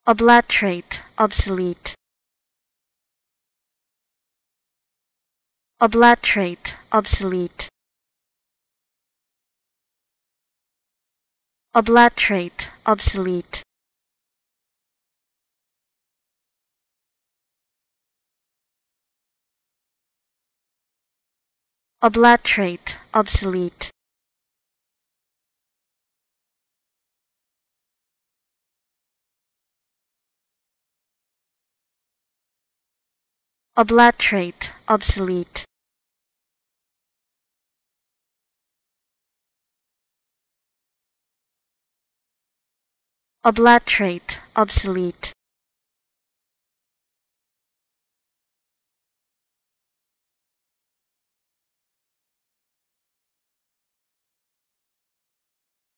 Oblatrate, obsolete. Oblatrate, obsolete. Oblatrate, obsolete. Oblatrate, obsolete. Oblatrate, obsolete. Oblatrate, obsolete.